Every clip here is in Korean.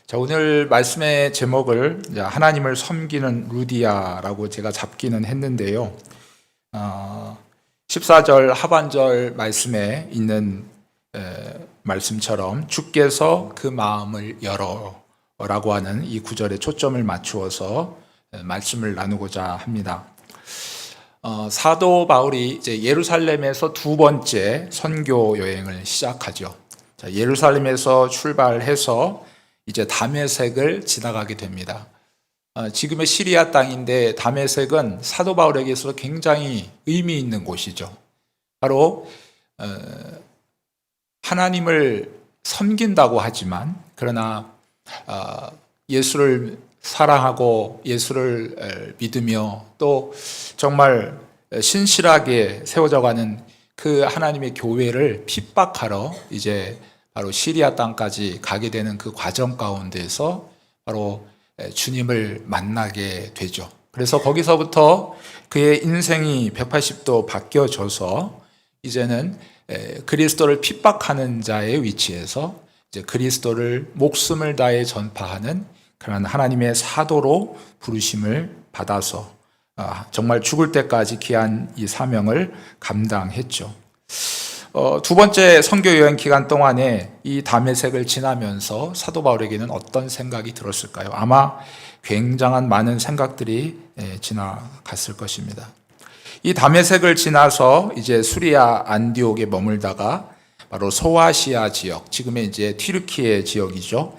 자, 오늘 말씀의 제목을 하나님을 섬기는 루디아라고 제가 잡기는 했는데요. 14절 하반절 말씀에 있는 말씀처럼 주께서 그 마음을 열어라고 하는 이 구절에 초점을 맞추어서 말씀을 나누고자 합니다. 사도 바울이 이제 예루살렘에서 두 번째 선교 여행을 시작하죠. 자, 예루살렘에서 출발해서 이제 다메섹을 지나가게 됩니다. 지금의 시리아 땅인데 다메섹은 사도 바울에게 있어서 굉장히 의미 있는 곳이죠. 바로 하나님을 섬긴다고 하지만 그러나 예수를 사랑하고 예수를 믿으며 또 정말 신실하게 세워져가는 그 하나님의 교회를 핍박하러 이제 바로 시리아 땅까지 가게 되는 그 과정 가운데서 바로 주님을 만나게 되죠. 그래서 거기서부터 그의 인생이 180도 바뀌어져서 이제는 그리스도를 핍박하는 자의 위치에서 이제 그리스도를 목숨을 다해 전파하는 그런 하나님의 사도로 부르심을 받아서 정말 죽을 때까지 귀한 이 사명을 감당했죠. 두 번째 선교 여행 기간 동안에 이 다메섹을 지나면서 사도 바울에게는 어떤 생각이 들었을까요? 아마 굉장한 많은 생각들이 지나갔을 것입니다. 이 다메섹을 지나서 이제 수리아 안디옥에 머물다가 바로 소아시아 지역, 지금의 이제 튀르키예 지역이죠.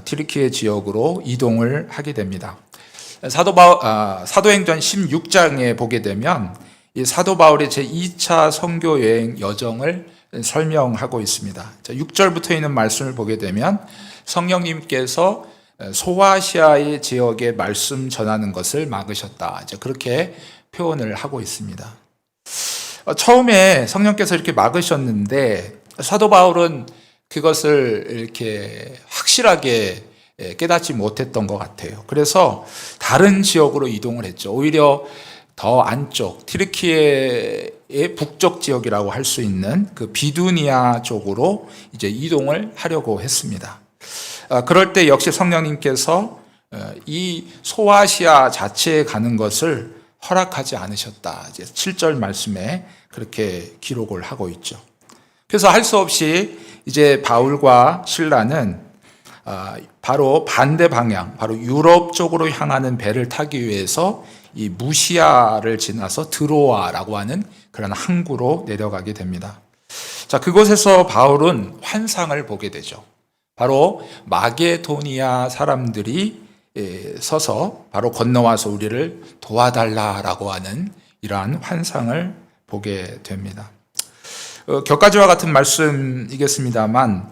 튀르키예 지역으로 이동을 하게 됩니다. 사도행전 16장에 보게 되면 이 사도 바울의 제2차 선교 여행 여정을 설명하고 있습니다. 6절부터 있는 말씀을 보게 되면 성령님께서 소아시아의 지역에 말씀 전하는 것을 막으셨다. 이제 그렇게 표현을 하고 있습니다. 처음에 성령께서 이렇게 막으셨는데 사도 바울은 그것을 이렇게 확실하게 깨닫지 못했던 것 같아요. 그래서 다른 지역으로 이동을 했죠. 오히려 더 안쪽 튀르키예의 북쪽 지역이라고 할 수 있는 그 비두니아 쪽으로 이제 이동을 하려고 했습니다. 그럴 때 역시 성령님께서 이 소아시아 자체에 가는 것을 허락하지 않으셨다. 이제 7절 말씀에 그렇게 기록을 하고 있죠. 그래서 할 수 없이 이제 바울과 실라는 바로 반대 방향, 바로 유럽 쪽으로 향하는 배를 타기 위해서 이 무시아를 지나서 드로아라고 하는 그런 항구로 내려가게 됩니다. 자, 그곳에서 바울은 환상을 보게 되죠. 바로 마게도니아 사람들이 서서 바로 건너와서 우리를 도와달라라고 하는 이러한 환상을 보게 됩니다. 격가지와 같은 말씀이겠습니다만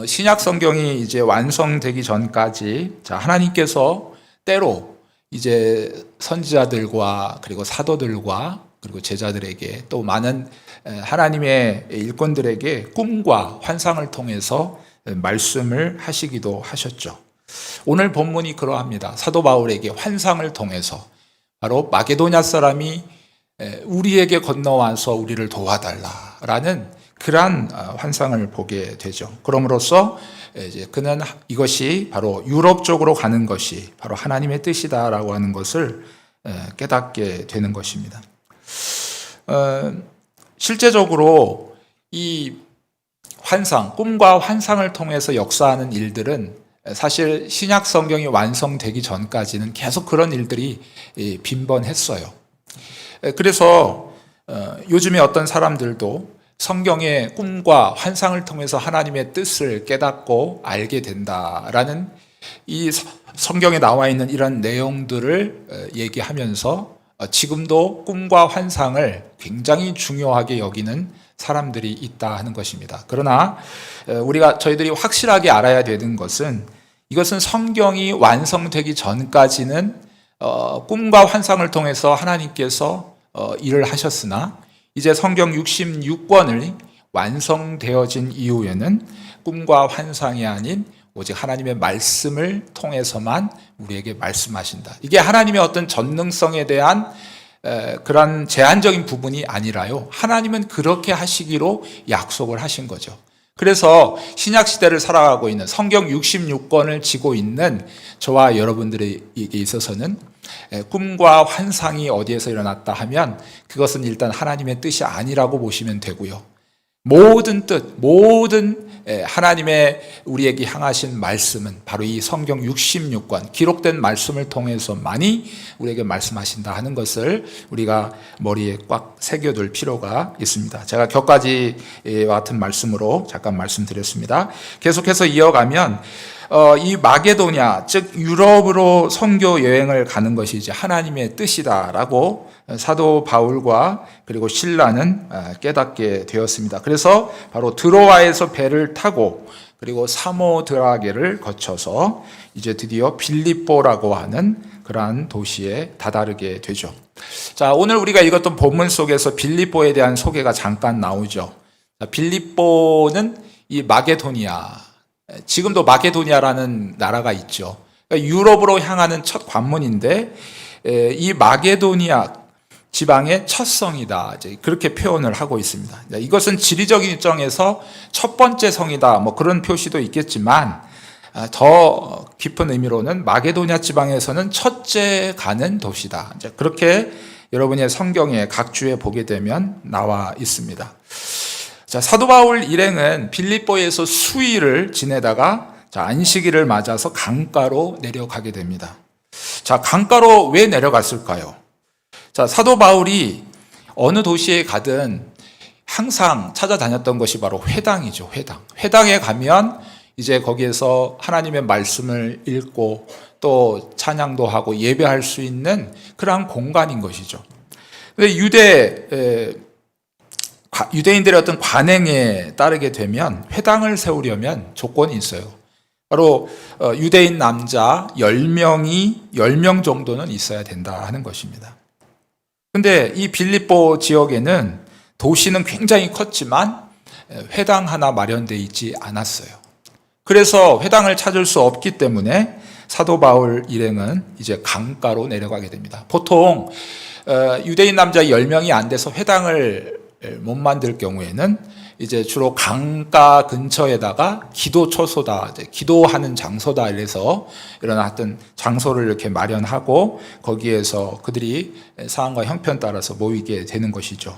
신약 성경이 이제 완성되기 전까지 하나님께서 때로 이제 선지자들과 그리고 사도들과 그리고 제자들에게 또 많은 하나님의 일꾼들에게 꿈과 환상을 통해서 말씀을 하시기도 하셨죠. 오늘 본문이 그러합니다. 사도 바울에게 환상을 통해서 바로 마게도냐 사람이 우리에게 건너와서 우리를 도와달라라는 그러한 환상을 보게 되죠. 그럼으로써 이제 그는 이것이 바로 유럽 쪽으로 가는 것이 바로 하나님의 뜻이다라고 하는 것을 깨닫게 되는 것입니다. 실제적으로 이 환상, 꿈과 환상을 통해서 역사하는 일들은 사실 신약 성경이 완성되기 전까지는 계속 그런 일들이 빈번했어요. 그래서 요즘에 어떤 사람들도 성경의 꿈과 환상을 통해서 하나님의 뜻을 깨닫고 알게 된다라는 이 성경에 나와 있는 이런 내용들을 얘기하면서 지금도 꿈과 환상을 굉장히 중요하게 여기는 사람들이 있다 하는 것입니다. 그러나 저희들이 확실하게 알아야 되는 것은 이것은 성경이 완성되기 전까지는 꿈과 환상을 통해서 하나님께서 일을 하셨으나 이제 성경 66권을 완성되어진 이후에는 꿈과 환상이 아닌 오직 하나님의 말씀을 통해서만 우리에게 말씀하신다. 이게 하나님의 어떤 전능성에 대한 그런 제한적인 부분이 아니라요. 하나님은 그렇게 하시기로 약속을 하신 거죠. 그래서 신약 시대를 살아가고 있는 성경 66권을 지고 있는 저와 여러분들에게 있어서는 꿈과 환상이 어디에서 일어났다 하면 그것은 일단 하나님의 뜻이 아니라고 보시면 되고요. 모든 뜻, 모든 하나님의 우리에게 향하신 말씀은 바로 이 성경 66권 기록된 말씀을 통해서만이 우리에게 말씀하신다 하는 것을 우리가 머리에 꽉 새겨둘 필요가 있습니다. 제가 격가지와 같은 말씀으로 잠깐 말씀드렸습니다. 계속해서 이어가면 이 마게도냐, 즉 유럽으로 선교 여행을 가는 것이 이제 하나님의 뜻이다라고 사도 바울과 그리고 실라는 깨닫게 되었습니다. 그래서 바로 드로아에서 배를 타고 그리고 사모드라게를 거쳐서 이제 드디어 빌립보라고 하는 그러한 도시에 다다르게 되죠. 자, 오늘 우리가 읽었던 본문 속에서 빌립보에 대한 소개가 잠깐 나오죠. 빌립보는 이 마게도니아, 지금도 마게도니아라는 나라가 있죠. 그러니까 유럽으로 향하는 첫 관문인데 이 마게도니아 지방의 첫 성이다. 그렇게 표현을 하고 있습니다. 이것은 지리적인 입장에서 첫 번째 성이다. 뭐 그런 표시도 있겠지만 더 깊은 의미로는 마게도냐 지방에서는 첫째 가는 도시다. 그렇게 여러분의 성경에 각 주에 보게 되면 나와 있습니다. 자, 사도 바울 일행은 빌립보에서 수일을 지내다가 안식일을 맞아서 강가로 내려가게 됩니다. 자, 강가로 왜 내려갔을까요? 자, 사도 바울이 어느 도시에 가든 항상 찾아다녔던 것이 바로 회당이죠, 회당. 회당에 가면 이제 거기에서 하나님의 말씀을 읽고 또 찬양도 하고 예배할 수 있는 그러한 공간인 것이죠. 근데 유대인들의 어떤 관행에 따르게 되면 회당을 세우려면 조건이 있어요. 바로 유대인 남자 10명 정도는 있어야 된다 하는 것입니다. 근데 이 빌립보 지역에는 도시는 굉장히 컸지만 회당 하나 마련되어 있지 않았어요. 그래서 회당을 찾을 수 없기 때문에 사도 바울 일행은 이제 강가로 내려가게 됩니다. 보통 유대인 남자 10명이 안 돼서 회당을 못 만들 경우에는 이제 주로 강가 근처에다가 기도처소다, 기도하는 장소다 이래서 이런 어떤 장소를 이렇게 마련하고 거기에서 그들이 상황과 형편 따라서 모이게 되는 것이죠.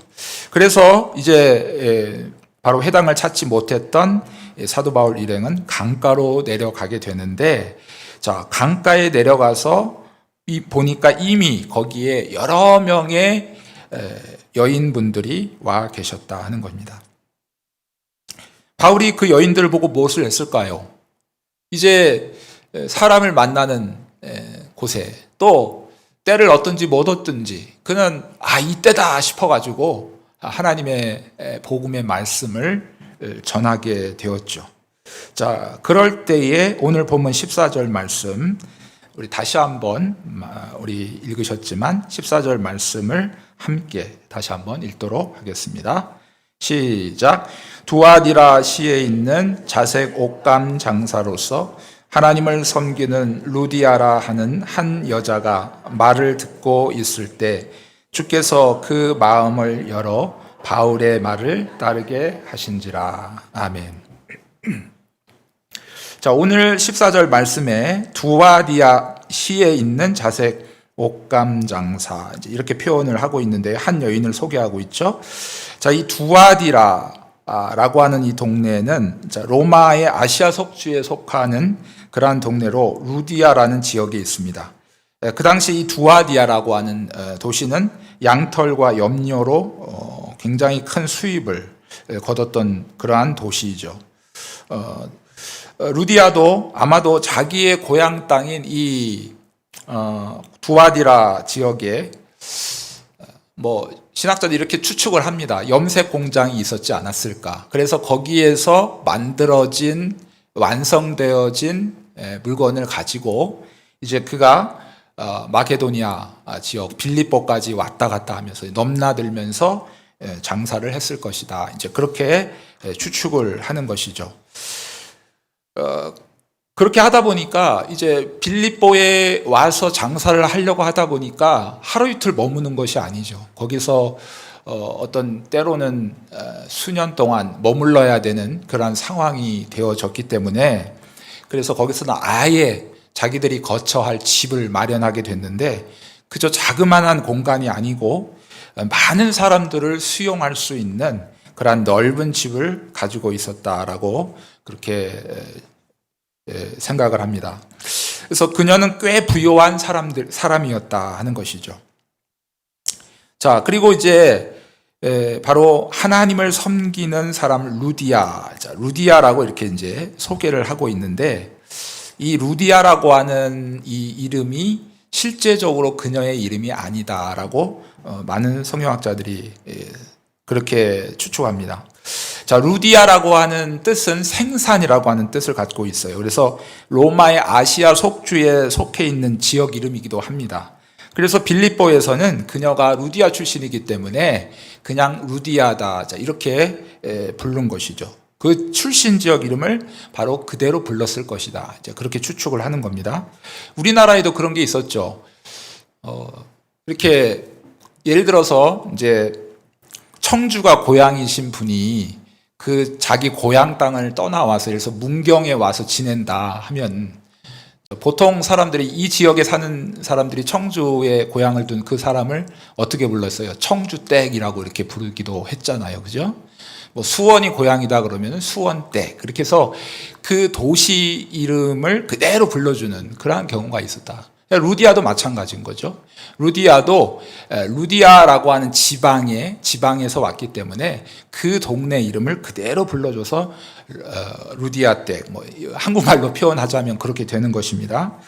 그래서 이제 바로 회당을 찾지 못했던 사도 바울 일행은 강가로 내려가게 되는데, 자, 강가에 내려가서 보니까 이미 거기에 여러 명의 여인분들이 와 계셨다 하는 겁니다. 바울이 그 여인들을 보고 무엇을 했을까요? 이제 사람을 만나는 곳에 또 때를 얻든지 못 얻든지 그는 이때다 싶어가지고 하나님의 복음의 말씀을 전하게 되었죠. 자, 그럴 때에 오늘 본문 14절 말씀 우리 다시 한번 우리 읽으셨지만 14절 말씀을 함께 다시 한번 읽도록 하겠습니다. 시작. 두아디라 시에 있는 자색 옷감 장사로서 하나님을 섬기는 루디아라 하는 한 여자가 말을 듣고 있을 때 주께서 그 마음을 열어 바울의 말을 따르게 하신지라. 아멘. 자, 오늘 14절 말씀에 두아디아 시에 있는 자색 옷감 장사 이렇게 표현을 하고 있는데 한 여인을 소개하고 있죠. 자, 이 두아디라라고 하는 이 동네는 로마의 아시아 속주에 속하는 그러한 동네로 루디아라는 지역에 있습니다. 그 당시 이 두아디아라고 하는 도시는 양털과 염료로 굉장히 큰 수입을 거뒀던 그러한 도시이죠. 루디아도 아마도 자기의 고향 땅인 이 두아디라 지역에 신학자들이 이렇게 추측을 합니다. 염색 공장이 있었지 않았을까. 그래서 거기에서 만들어진 완성되어진 물건을 가지고 이제 그가 마게도니아 지역 빌립보까지 왔다 갔다 하면서 넘나들면서 장사를 했을 것이다. 이제 그렇게 추측을 하는 것이죠. 그렇게 하다 보니까 이제 빌립보에 와서 장사를 하려고 하다 보니까 하루 이틀 머무는 것이 아니죠. 거기서 어떤 때로는 수년 동안 머물러야 되는 그러한 상황이 되어졌기 때문에 그래서 거기서는 아예 자기들이 거처할 집을 마련하게 됐는데 그저 자그마한 공간이 아니고 많은 사람들을 수용할 수 있는 그러한 넓은 집을 가지고 있었다라고 그렇게 생각을 합니다. 그래서 그녀는 꽤 부유한 사람이었다 하는 것이죠. 자, 그리고 이제 바로 하나님을 섬기는 사람 루디아라고 이렇게 이제 소개를 하고 있는데 이 루디아라고 하는 이 이름이 실제적으로 그녀의 이름이 아니다라고 많은 성경학자들이 그렇게 추측합니다. 자, 루디아라고 하는 뜻은 생산이라고 하는 뜻을 갖고 있어요. 그래서 로마의 아시아 속주에 속해 있는 지역 이름이기도 합니다. 그래서 빌립보에서는 그녀가 루디아 출신이기 때문에 그냥 루디아다 이렇게 부른 것이죠. 그 출신 지역 이름을 바로 그대로 불렀을 것이다. 이제 그렇게 추측을 하는 겁니다. 우리나라에도 그런 게 있었죠. 이렇게 예를 들어서 이제 청주가 고향이신 분이 그 자기 고향 땅을 떠나와서 그래서 문경에 와서 지낸다 하면 보통 사람들이 이 지역에 사는 사람들이 청주에 고향을 둔 그 사람을 어떻게 불렀어요? 청주댁이라고 이렇게 부르기도 했잖아요. 그죠? 뭐 수원이 고향이다 그러면 수원댁. 그렇게 해서 그 도시 이름을 그대로 불러주는 그러한 경우가 있었다. 루디아도 마찬가지인 거죠. 루디아도 루디아라고 하는 지방에서 왔기 때문에 그 동네 이름을 그대로 불러줘서 루디아댁, 뭐 한국말로 표현하자면 그렇게 되는 것입니다.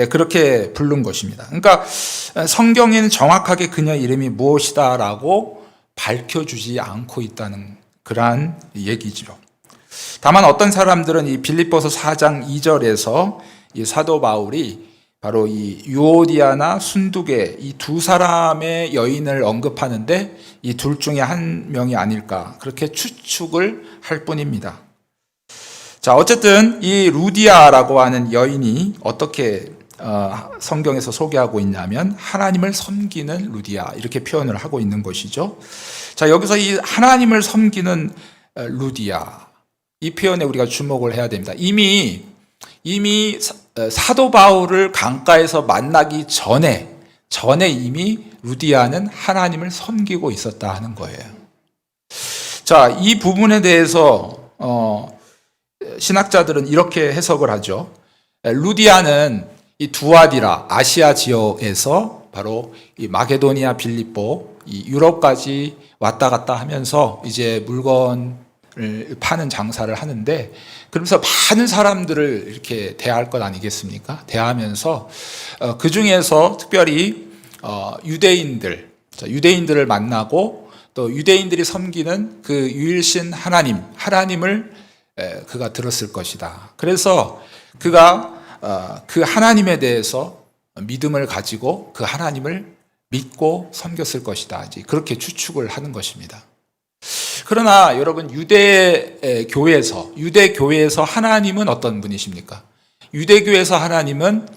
그렇게 부른 것입니다. 그러니까 성경에는 정확하게 그녀 이름이 무엇이다라고 밝혀주지 않고 있다는 그러한 얘기죠. 다만 어떤 사람들은 이 빌립보서 4장 2절에서 이 사도 바울이 바로 이 유오디아나 순두계 이 두 사람의 여인을 언급하는데 이 둘 중에 한 명이 아닐까 그렇게 추측을 할 뿐입니다. 자, 어쨌든 이 루디아라고 하는 여인이 어떻게 성경에서 소개하고 있냐면 하나님을 섬기는 루디아 이렇게 표현을 하고 있는 것이죠. 자, 여기서 이 하나님을 섬기는 루디아 이 표현에 우리가 주목을 해야 됩니다. 이미 사도 바울을 강가에서 만나기 전에 이미 루디아는 하나님을 섬기고 있었다 하는 거예요. 자, 이 부분에 대해서 신학자들은 이렇게 해석을 하죠. 루디아는 이 두아디라 아시아 지역에서 바로 이 마게도니아, 빌립보, 이 유럽까지 왔다 갔다 하면서 이제 물건을 파는 장사를 하는데 그러면서 많은 사람들을 이렇게 대할 것 아니겠습니까? 대하면서 그 중에서 특별히 유대인들을 만나고 또 유대인들이 섬기는 그 유일신 하나님을 그가 들었을 것이다. 그래서 그가 그 하나님에 대해서 믿음을 가지고 그 하나님을 믿고 섬겼을 것이다. 이제 그렇게 추측을 하는 것입니다. 그러나 여러분 유대교회에서 하나님은 어떤 분이십니까? 유대교회에서 하나님은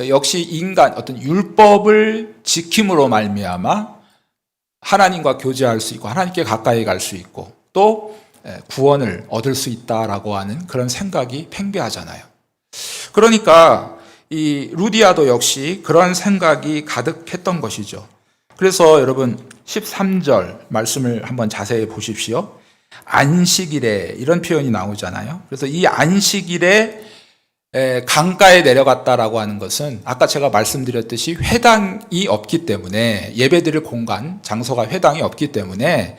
역시 인간 어떤 율법을 지킴으로 말미암아 하나님과 교제할 수 있고 하나님께 가까이 갈 수 있고 또 구원을 얻을 수 있다라고 하는 그런 생각이 팽배하잖아요. 그러니까 이 루디아도 역시 그런 생각이 가득했던 것이죠. 그래서 여러분 13절 말씀을 한번 자세히 보십시오. 안식일에 이런 표현이 나오잖아요. 그래서 이 안식일에 강가에 내려갔다라고 하는 것은 아까 제가 말씀드렸듯이 회당이 없기 때문에 예배드릴 공간, 장소가 회당이 없기 때문에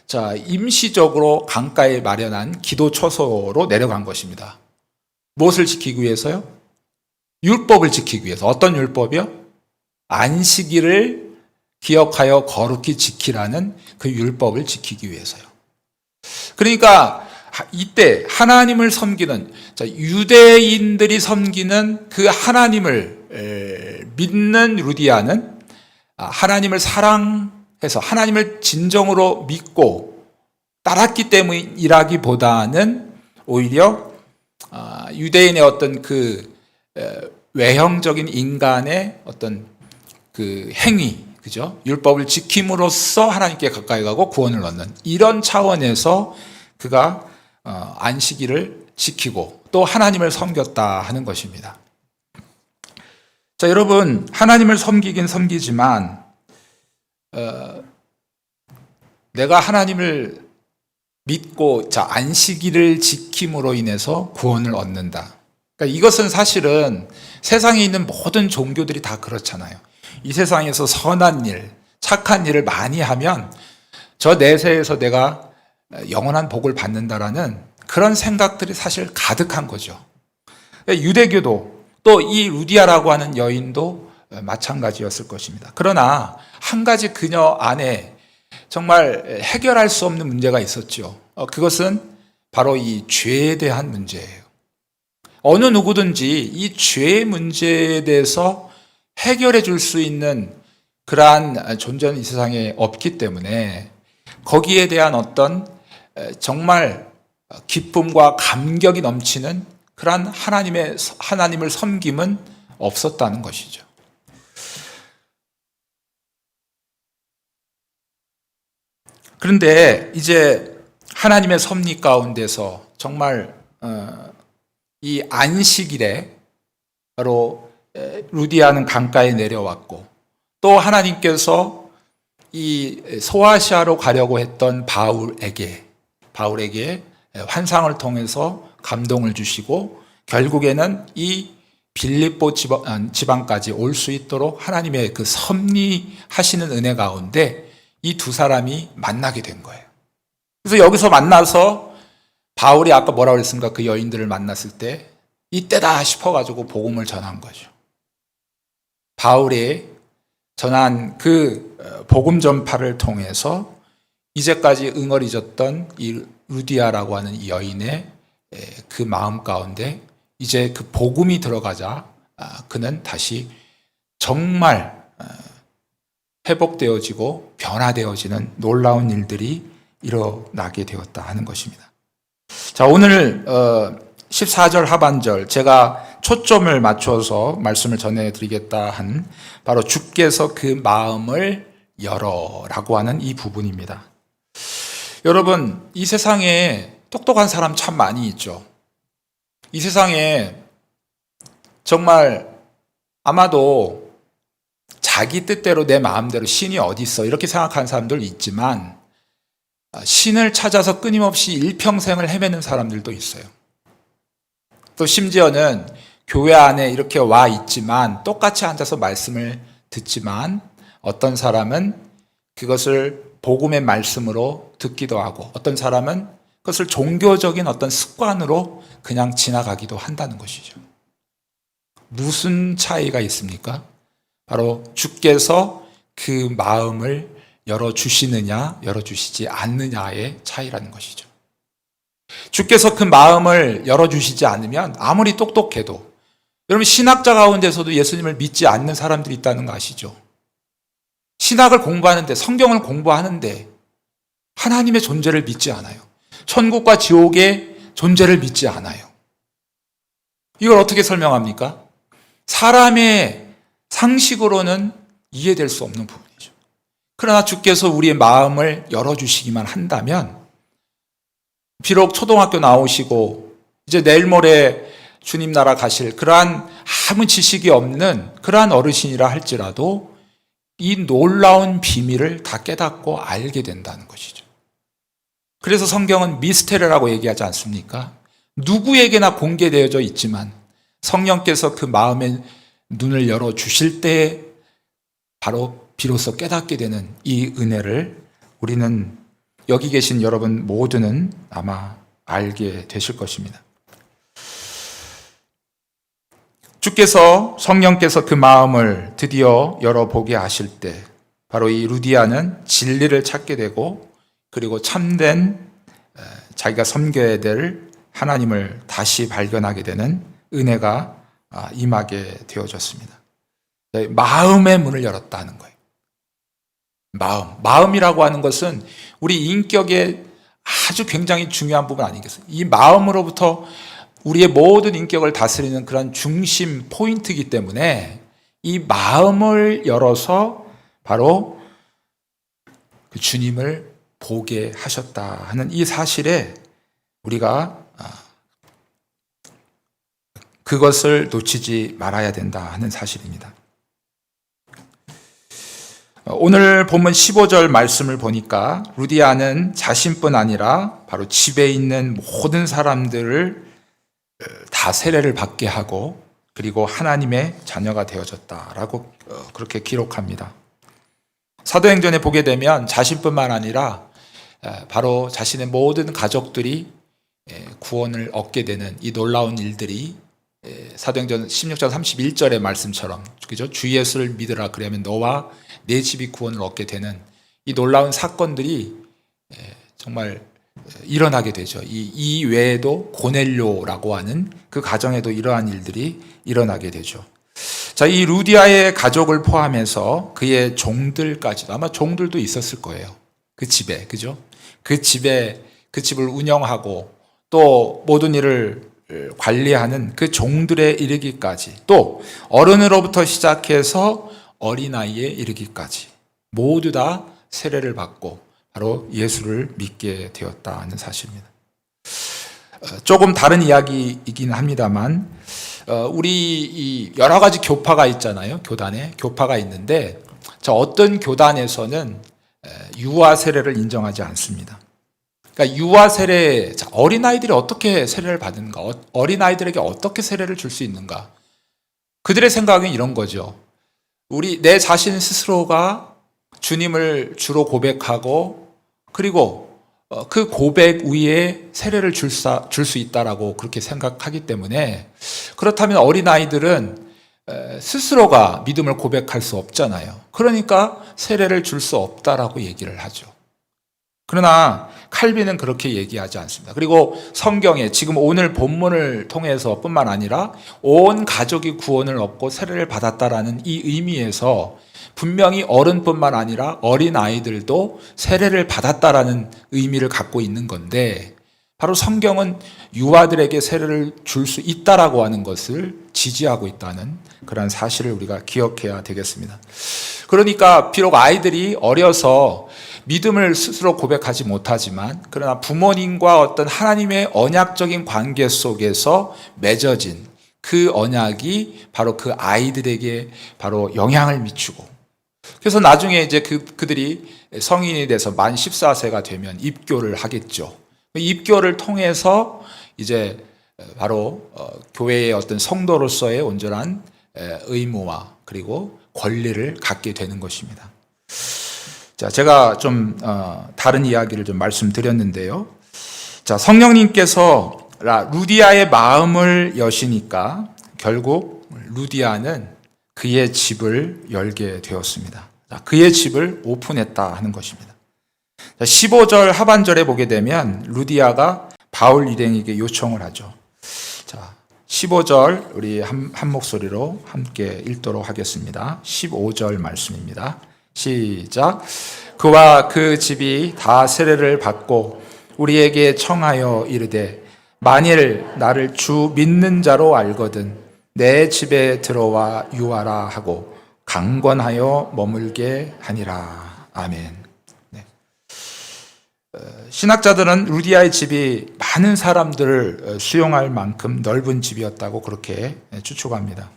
자, 임시적으로 강가에 마련한 기도 처소로 내려간 것입니다. 무엇을 지키기 위해서요? 율법을 지키기 위해서. 어떤 율법이요? 안식일을 기억하여 거룩히 지키라는 그 율법을 지키기 위해서요. 그러니까 이때 하나님을 섬기는 유대인들이 섬기는 그 하나님을 믿는 루디아는 하나님을 사랑해서 하나님을 진정으로 믿고 따랐기 때문이라기보다는 오히려 유대인의 어떤 그 외형적인 인간의 어떤 그 행위 그죠? 율법을 지킴으로써 하나님께 가까이 가고 구원을 얻는 이런 차원에서 그가 안식일을 지키고 또 하나님을 섬겼다 하는 것입니다. 자, 여러분, 하나님을 섬기긴 섬기지만 내가 하나님을 믿고 안식일을 지킴으로 인해서 구원을 얻는다. 그러니까 이것은 사실은 세상에 있는 모든 종교들이 다 그렇잖아요. 이 세상에서 선한 일, 착한 일을 많이 하면 저 내세에서 내가 영원한 복을 받는다라는 그런 생각들이 사실 가득한 거죠. 유대교도 또 이 루디아라고 하는 여인도 마찬가지였을 것입니다. 그러나 한 가지 그녀 안에 정말 해결할 수 없는 문제가 있었죠. 그것은 바로 이 죄에 대한 문제예요. 어느 누구든지 이 죄의 문제에 대해서 해결해 줄 수 있는 그러한 존재는 이 세상에 없기 때문에 거기에 대한 어떤 정말 기쁨과 감격이 넘치는 그러한 하나님을 섬김은 없었다는 것이죠. 그런데 이제 하나님의 섭리 가운데서 정말 이 안식일에 바로 루디아는 강가에 내려왔고 또 하나님께서 이 소아시아로 가려고 했던 바울에게 환상을 통해서 감동을 주시고 결국에는 이 빌립보 지방까지 올 수 있도록 하나님의 그 섭리하시는 은혜 가운데 이 두 사람이 만나게 된 거예요. 그래서 여기서 만나서 바울이 아까 뭐라고 그랬습니까? 그 여인들을 만났을 때 이때다 싶어가지고 복음을 전한 거죠. 바울이 전한 그 복음 전파를 통해서 이제까지 응어리졌던 이 루디아라고 하는 이 여인의 그 마음 가운데 이제 그 복음이 들어가자 그는 다시 정말 회복되어지고 변화되어지는 놀라운 일들이 일어나게 되었다 하는 것입니다. 자, 오늘 14절 하반절 제가 초점을 맞춰서 말씀을 전해드리겠다 한 바로 주께서 그 마음을 열어라고 하는 이 부분입니다. 여러분, 이 세상에 똑똑한 사람 참 많이 있죠. 이 세상에 정말 아마도 자기 뜻대로 내 마음대로 신이 어디 있어 이렇게 생각하는 사람들 있지만 신을 찾아서 끊임없이 일평생을 헤매는 사람들도 있어요. 또 심지어는 교회 안에 이렇게 와 있지만 똑같이 앉아서 말씀을 듣지만 어떤 사람은 그것을 복음의 말씀으로 듣기도 하고 어떤 사람은 그것을 종교적인 어떤 습관으로 그냥 지나가기도 한다는 것이죠. 무슨 차이가 있습니까? 바로 주께서 그 마음을 열어주시느냐 열어주시지 않느냐의 차이라는 것이죠. 주께서 그 마음을 열어주시지 않으면 아무리 똑똑해도 여러분 신학자 가운데서도 예수님을 믿지 않는 사람들이 있다는 거 아시죠? 신학을 공부하는데 성경을 공부하는데 하나님의 존재를 믿지 않아요. 천국과 지옥의 존재를 믿지 않아요. 이걸 어떻게 설명합니까? 사람의 상식으로는 이해될 수 없는 부분이죠. 그러나 주께서 우리의 마음을 열어주시기만 한다면 비록 초등학교 나오시고 이제 내일 모레 주님 나라 가실 그러한 아무 지식이 없는 그러한 어르신이라 할지라도 이 놀라운 비밀을 다 깨닫고 알게 된다는 것이죠. 그래서 성경은 미스테리라고 얘기하지 않습니까? 누구에게나 공개되어져 있지만 성령께서 그 마음의 눈을 열어주실 때 바로 비로소 깨닫게 되는 이 은혜를 우리는 여기 계신 여러분 모두는 아마 알게 되실 것입니다. 주께서 성령께서 그 마음을 드디어 열어보게 하실 때 바로 이 루디아는 진리를 찾게 되고 그리고 참된 자기가 섬겨야 될 하나님을 다시 발견하게 되는 은혜가 임하게 되어졌습니다. 마음의 문을 열었다는 거예요. 마음이라고 하는 것은 우리 인격의 아주 굉장히 중요한 부분 아니겠어요? 이 마음으로부터 우리의 모든 인격을 다스리는 그런 중심 포인트이기 때문에 이 마음을 열어서 바로 그 주님을 보게 하셨다 하는 이 사실에 우리가 그것을 놓치지 말아야 된다 하는 사실입니다. 오늘 본문 15절 말씀을 보니까 루디아는 자신뿐 아니라 바로 집에 있는 모든 사람들을 다 세례를 받게 하고 그리고 하나님의 자녀가 되어졌다라고 그렇게 기록합니다. 사도행전에 보게 되면 자신뿐만 아니라 바로 자신의 모든 가족들이 구원을 얻게 되는 이 놀라운 일들이 사도행전 16장 31절의 말씀처럼, 그죠? 주 예수를 믿으라 그러면 너와 내 집이 구원을 얻게 되는 이 놀라운 사건들이 정말 일어나게 되죠. 이 외에도 고넬료라고 하는 그 가정에도 이러한 일들이 일어나게 되죠. 자, 이 루디아의 가족을 포함해서 그의 종들까지도, 아마 종들도 있었을 거예요. 그 집에, 그죠? 그 집을 운영하고 또 모든 일을 관리하는 그 종들에 이르기까지, 또 어른으로부터 시작해서 어린아이에 이르기까지 모두 다 세례를 받고 바로 예수를 믿게 되었다는 사실입니다. 조금 다른 이야기이긴 합니다만 우리 여러 가지 교파가 있잖아요. 교파가 있는데 어떤 교단에서는 유아 세례를 인정하지 않습니다. 그러니까 유아 세례, 어린아이들이 어떻게 세례를 받는가, 어린아이들에게 어떻게 세례를 줄 수 있는가. 그들의 생각은 이런 거죠. 내 자신 스스로가 주님을 주로 고백하고 그리고 그 고백 위에 세례를 줄 수 있다라고 그렇게 생각하기 때문에, 그렇다면 어린아이들은 스스로가 믿음을 고백할 수 없잖아요. 그러니까 세례를 줄 수 없다라고 얘기를 하죠. 그러나 칼빈은 그렇게 얘기하지 않습니다. 그리고 성경에 지금 오늘 본문을 통해서 뿐만 아니라 온 가족이 구원을 얻고 세례를 받았다라는 이 의미에서 분명히 어른뿐만 아니라 어린아이들도 세례를 받았다라는 의미를 갖고 있는 건데, 바로 성경은 유아들에게 세례를 줄 수 있다라고 하는 것을 지지하고 있다는 그런 사실을 우리가 기억해야 되겠습니다. 그러니까 비록 아이들이 어려서 믿음을 스스로 고백하지 못하지만, 그러나 부모님과 어떤 하나님의 언약적인 관계 속에서 맺어진 그 언약이 바로 그 아이들에게 바로 영향을 미치고, 그래서 나중에 이제 그들이 성인이 돼서 만 14세가 되면 입교를 하겠죠. 입교를 통해서 이제 바로 교회의 어떤 성도로서의 온전한 의무와 그리고 권리를 갖게 되는 것입니다. 자, 제가 좀 다른 이야기를 좀 말씀드렸는데요. 자, 성령님께서 루디아의 마음을 여시니까 결국 루디아는 그의 집을 열게 되었습니다. 자, 그의 집을 오픈했다 하는 것입니다. 자, 15절 하반절에 보게 되면 루디아가 바울 일행에게 요청을 하죠. 자, 15절 우리 한 목소리로 함께 읽도록 하겠습니다. 15절 말씀입니다. 시작. 그와 그 집이 다 세례를 받고 우리에게 청하여 이르되 만일 나를 주 믿는 자로 알거든 내 집에 들어와 유하라 하고 강권하여 머물게 하니라. 아멘. 네. 신학자들은 루디아의 집이 많은 사람들을 수용할 만큼 넓은 집이었다고 그렇게 추측합니다.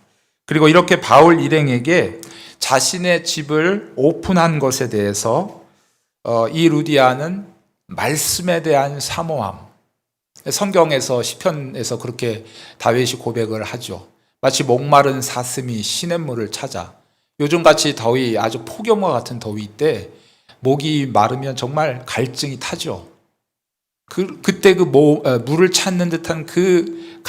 그리고 이렇게 바울 일행에게 자신의 집을 오픈한 것에 대해서 이 루디아는 말씀에 대한 사모함, 성경에서 시편에서 그렇게 다윗이 고백을 하죠. 마치 목마른 사슴이 시냇물을 찾아, 요즘같이 더위, 아주 폭염과 같은 더위 때 목이 마르면 정말 갈증이 타죠. 그때 물을 찾는 듯한 그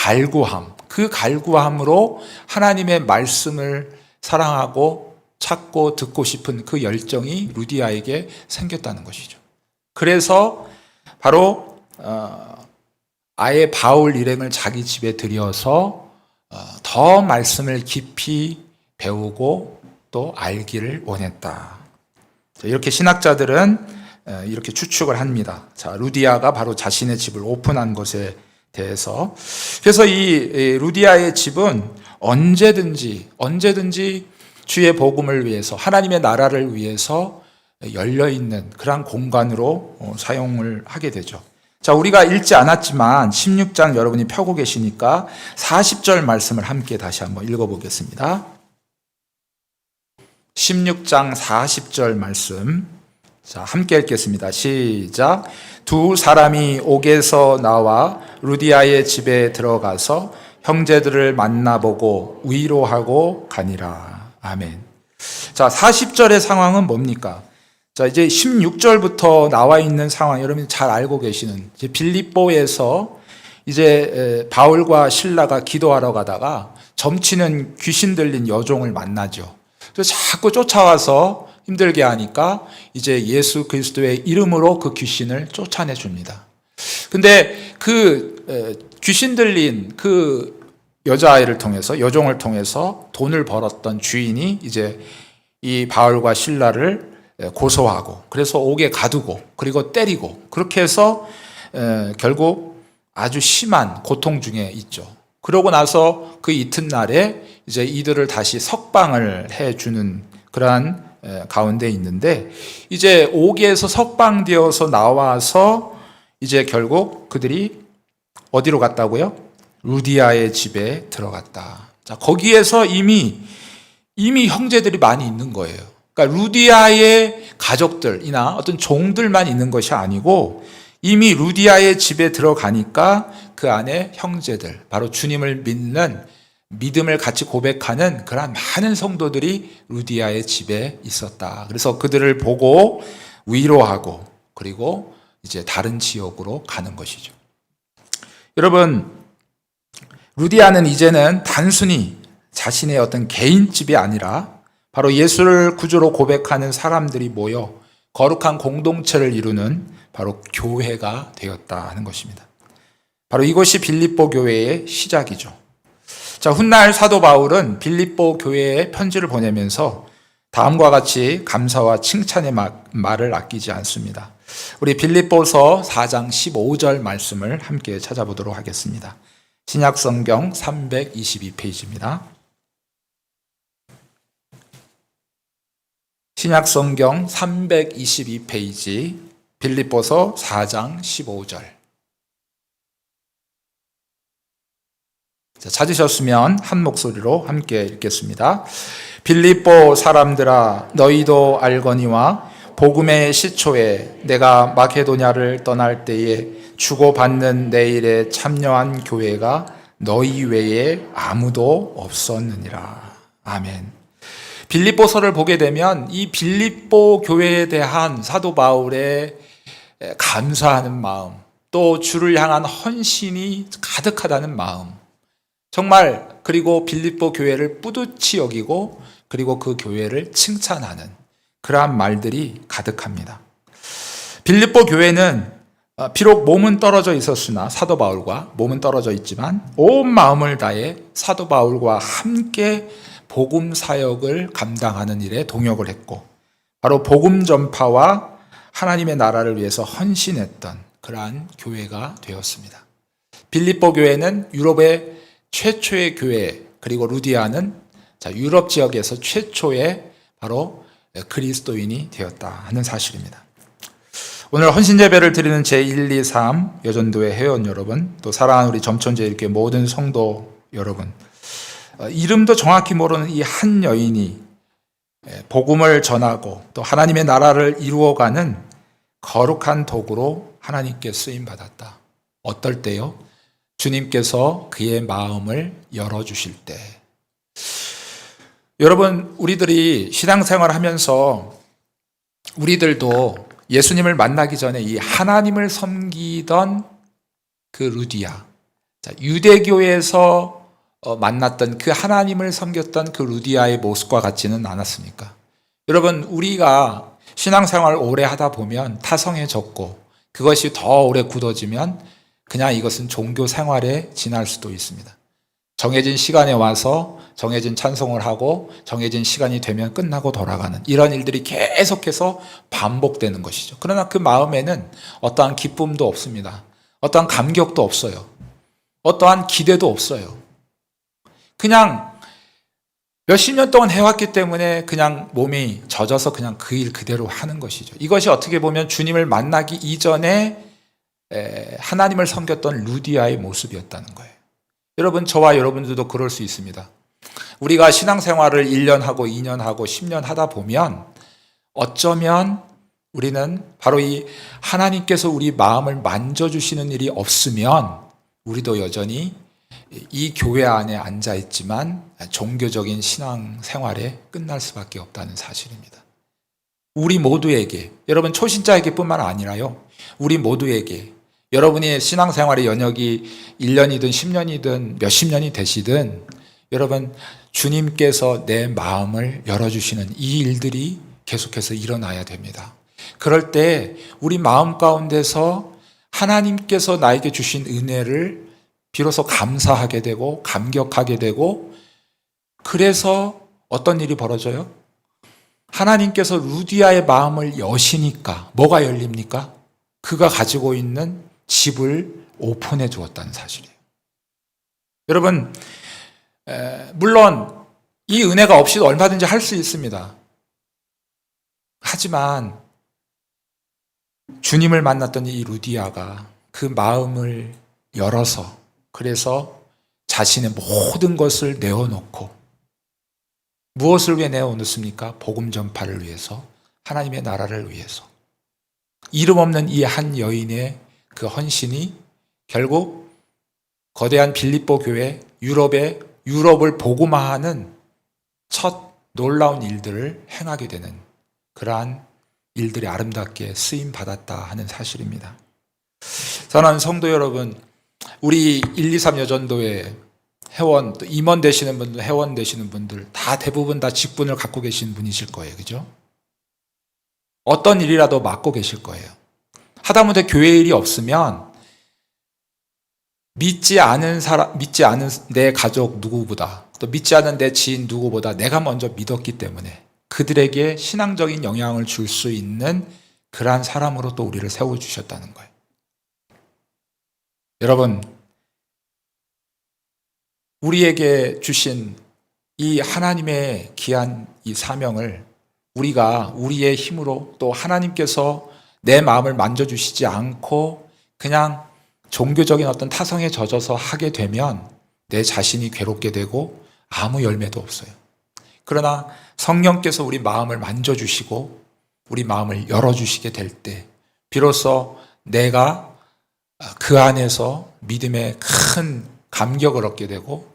갈구함으로 하나님의 말씀을 사랑하고 찾고 듣고 싶은 그 열정이 루디아에게 생겼다는 것이죠. 그래서 바로 아예 바울 일행을 자기 집에 들여서 더 말씀을 깊이 배우고 또 알기를 원했다. 이렇게 신학자들은 이렇게 추측을 합니다. 자, 루디아가 바로 자신의 집을 오픈한 것에 대해서. 그래서 이 루디아의 집은 언제든지 주의 복음을 위해서, 하나님의 나라를 위해서 열려있는 그러한 공간으로 사용을 하게 되죠. 자, 우리가 읽지 않았지만 16장 여러분이 펴고 계시니까 40절 말씀을 함께 다시 한번 읽어보겠습니다. 16장 40절 말씀. 자, 함께 읽겠습니다. 시작. 두 사람이 옥에서 나와 루디아의 집에 들어가서 형제들을 만나보고 위로하고 가니라. 아멘. 자, 40절의 상황은 뭡니까? 자, 이제 16절부터 나와 있는 상황, 여러분이 잘 알고 계시는, 이제 빌립보에서 이제 바울과 실라가 기도하러 가다가 점치는 귀신 들린 여종을 만나죠. 그래서 자꾸 쫓아와서 힘들게 하니까 이제 예수 그리스도의 이름으로 그 귀신을 쫓아내 줍니다. 근데 그 귀신 들린 그 여자아이를 통해서, 여종을 통해서 돈을 벌었던 주인이 이제 이 바울과 실라를 고소하고, 그래서 옥에 가두고, 그리고 때리고, 그렇게 해서 결국 아주 심한 고통 중에 있죠. 그러고 나서 그 이튿날에 이제 이들을 다시 석방을 해주는 그러한 가운데 있는데, 이제 옥에서 석방되어서 나와서 이제 결국 그들이 어디로 갔다고요? 루디아의 집에 들어갔다. 자, 거기에서 이미 형제들이 많이 있는 거예요. 그러니까 루디아의 가족들이나 어떤 종들만 있는 것이 아니고 이미 루디아의 집에 들어가니까 그 안에 형제들, 바로 주님을 믿는, 믿음을 같이 고백하는 그러한 많은 성도들이 루디아의 집에 있었다. 그래서 그들을 보고 위로하고, 그리고 이제 다른 지역으로 가는 것이죠. 여러분, 루디아는 이제는 단순히 자신의 어떤 개인집이 아니라 바로 예수를 구주로 고백하는 사람들이 모여 거룩한 공동체를 이루는 바로 교회가 되었다 하는 것입니다. 바로 이것이 빌립보 교회의 시작이죠. 자, 훗날 사도 바울은 빌립보 교회에 편지를 보내면서 다음과 같이 감사와 칭찬의 말을 아끼지 않습니다. 우리 빌립보서 4장 15절 말씀을 함께 찾아보도록 하겠습니다. 신약성경 322페이지입니다. 신약성경 322페이지, 빌립보서 4장 15절. 자, 찾으셨으면 한 목소리로 함께 읽겠습니다. 빌립보 사람들아, 너희도 알거니와 복음의 시초에 내가 마케도냐를 떠날 때에 주고받는 내 일에 참여한 교회가 너희 외에 아무도 없었느니라. 아멘. 빌립보서를 보게 되면 이 빌립보 교회에 대한 사도 바울의 감사하는 마음, 또 주를 향한 헌신이 가득하다는 마음, 정말, 그리고 빌립보 교회를 뿌듯이 여기고, 그리고 그 교회를 칭찬하는 그러한 말들이 가득합니다. 빌립보 교회는 비록 몸은 떨어져 있었으나, 사도 바울과 몸은 떨어져 있지만 온 마음을 다해 사도 바울과 함께 복음 사역을 감당하는 일에 동역을 했고, 바로 복음 전파와 하나님의 나라를 위해서 헌신했던 그러한 교회가 되었습니다. 빌립보 교회는 유럽의 최초의 교회, 그리고 루디아는 유럽 지역에서 최초의 바로 그리스도인이 되었다 하는 사실입니다. 오늘 헌신 예배를 드리는 제1, 2, 3 여전도의 회원 여러분, 또 사랑하는 우리 점천제일교회 모든 성도 여러분, 이름도 정확히 모르는 이 한 여인이 복음을 전하고 또 하나님의 나라를 이루어가는 거룩한 도구로 하나님께 쓰임받았다. 어떨 때요? 주님께서 그의 마음을 열어주실 때. 여러분, 우리들이 신앙생활을 하면서 우리들도 예수님을 만나기 전에 이 하나님을 섬기던 그 루디아, 유대교에서 만났던 그 하나님을 섬겼던 그 루디아의 모습과 같지는 않았습니까? 여러분, 우리가 신앙생활을 오래 하다 보면 타성해졌고, 그것이 더 오래 굳어지면 그냥 이것은 종교 생활에 지날 수도 있습니다. 정해진 시간에 와서 정해진 찬송을 하고 정해진 시간이 되면 끝나고 돌아가는 이런 일들이 계속해서 반복되는 것이죠. 그러나 그 마음에는 어떠한 기쁨도 없습니다. 어떠한 감격도 없어요. 어떠한 기대도 없어요. 그냥 몇십 년 동안 해왔기 때문에 그냥 몸이 젖어서 그냥 그 일 그대로 하는 것이죠. 이것이 어떻게 보면 주님을 만나기 이전에 하나님을 섬겼던 루디아의 모습이었다는 거예요. 여러분, 저와 여러분들도 그럴 수 있습니다. 우리가 신앙생활을 1년 하고 2년 하고 10년 하다 보면 어쩌면 우리는 바로 이 하나님께서 우리 마음을 만져주시는 일이 없으면 우리도 여전히 이 교회 안에 앉아 있지만 종교적인 신앙 생활에 끝날 수밖에 없다는 사실입니다. 우리 모두에게, 여러분 초신자에게 뿐만 아니라요, 우리 모두에게, 여러분이 신앙생활의 연역이 1년이든 10년이든 몇십 년이 되시든 여러분, 주님께서 내 마음을 열어주시는 이 일들이 계속해서 일어나야 됩니다. 그럴 때 우리 마음 가운데서 하나님께서 나에게 주신 은혜를 비로소 감사하게 되고 감격하게 되고, 그래서 어떤 일이 벌어져요? 하나님께서 루디아의 마음을 여시니까 뭐가 열립니까? 그가 가지고 있는 집을 오픈해 주었다는 사실이에요. 여러분, 물론 이 은혜가 없이도 얼마든지 할 수 있습니다. 하지만 주님을 만났던 이 루디아가 그 마음을 열어서, 그래서 자신의 모든 것을 내어놓고, 무엇을 위해 내어놓습니까? 복음 전파를 위해서, 하나님의 나라를 위해서. 이름 없는 이 한 여인의 그 헌신이 결국 거대한 빌립보 교회, 유럽을 복음화하는 첫 놀라운 일들을 행하게 되는 그러한 일들이 아름답게 쓰임 받았다 하는 사실입니다. 사랑하는 성도 여러분, 우리 123 여전도의 회원, 또 임원 되시는 분들, 회원 되시는 분들 다 대부분 다 직분을 갖고 계신 분이실 거예요. 그죠? 어떤 일이라도 맡고 계실 거예요. 하다못해 교회 일이 없으면 믿지 않은 내 가족 누구보다, 또 믿지 않은 내 지인 누구보다 내가 먼저 믿었기 때문에 그들에게 신앙적인 영향을 줄 수 있는 그러한 사람으로 또 우리를 세워주셨다는 거예요. 여러분, 우리에게 주신 이 하나님의 귀한 이 사명을 우리가 우리의 힘으로, 또 하나님께서 내 마음을 만져주시지 않고 그냥 종교적인 어떤 타성에 젖어서 하게 되면 내 자신이 괴롭게 되고 아무 열매도 없어요. 그러나 성령께서 우리 마음을 만져주시고 우리 마음을 열어주시게 될 때 비로소 내가 그 안에서 믿음의 큰 감격을 얻게 되고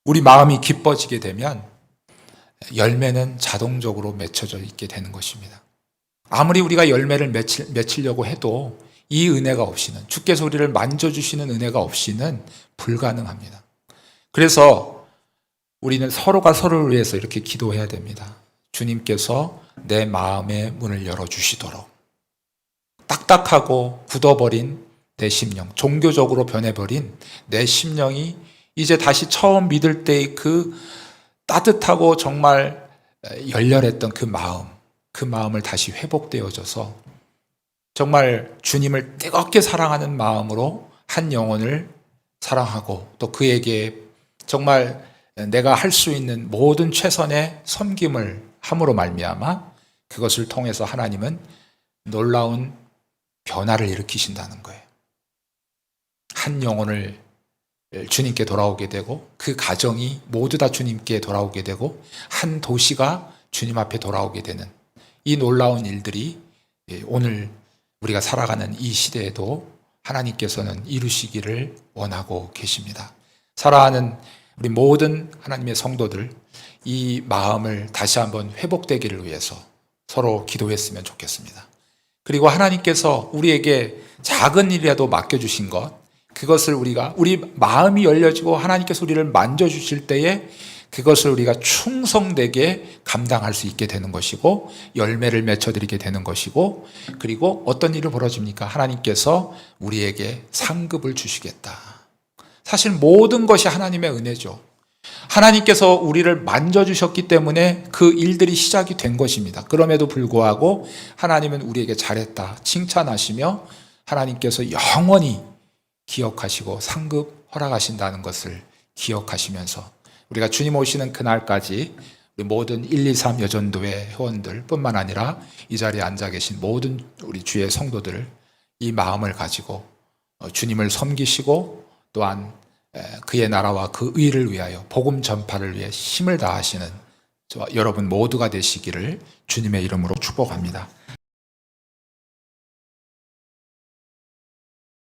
우리 마음이 기뻐지게 되면 열매는 자동적으로 맺혀져 있게 되는 것입니다. 아무리 우리가 열매를 맺히려고 해도 이 은혜가 없이는, 주께서 우리를 만져주시는 은혜가 없이는 불가능합니다. 그래서 우리는 서로가 서로를 위해서 이렇게 기도해야 됩니다. 주님께서 내 마음의 문을 열어주시도록. 딱딱하고 굳어버린 내 심령, 종교적으로 변해버린 내 심령이 이제 다시 처음 믿을 때의 그 따뜻하고 정말 열렬했던 그 마음을 다시 회복되어져서 정말 주님을 뜨겁게 사랑하는 마음으로 한 영혼을 사랑하고 또 그에게 정말 내가 할 수 있는 모든 최선의 섬김을 함으로 말미암아 그것을 통해서 하나님은 놀라운 변화를 일으키신다는 거예요. 한 영혼을 주님께 돌아오게 되고 그 가정이 모두 다 주님께 돌아오게 되고 한 도시가 주님 앞에 돌아오게 되는 이 놀라운 일들이 오늘 우리가 살아가는 이 시대에도 하나님께서는 이루시기를 원하고 계십니다. 사랑하는 우리 모든 하나님의 성도들, 이 마음을 다시 한번 회복되기를 위해서 서로 기도했으면 좋겠습니다. 그리고 하나님께서 우리에게 작은 일이라도 맡겨주신 그것을 우리 마음이 열려지고 하나님께서 우리를 만져주실 때에 그것을 우리가 충성되게 감당할 수 있게 되는 것이고 열매를 맺혀드리게 되는 것이고, 그리고 어떤 일이 벌어집니까? 하나님께서 우리에게 상급을 주시겠다. 사실 모든 것이 하나님의 은혜죠. 하나님께서 우리를 만져주셨기 때문에 그 일들이 시작이 된 것입니다. 그럼에도 불구하고 하나님은 우리에게 잘했다 칭찬하시며 하나님께서 영원히 기억하시고 상급 허락하신다는 것을 기억하시면서 우리가 주님 오시는 그날까지 우리 모든 123 여전도회 회원들 뿐만 아니라 이 자리에 앉아 계신 모든 우리 주의 성도들 이 마음을 가지고 주님을 섬기시고 또한 그의 나라와 그 의를 위하여 복음 전파를 위해 힘을 다하시는 저와 여러분 모두가 되시기를 주님의 이름으로 축복합니다.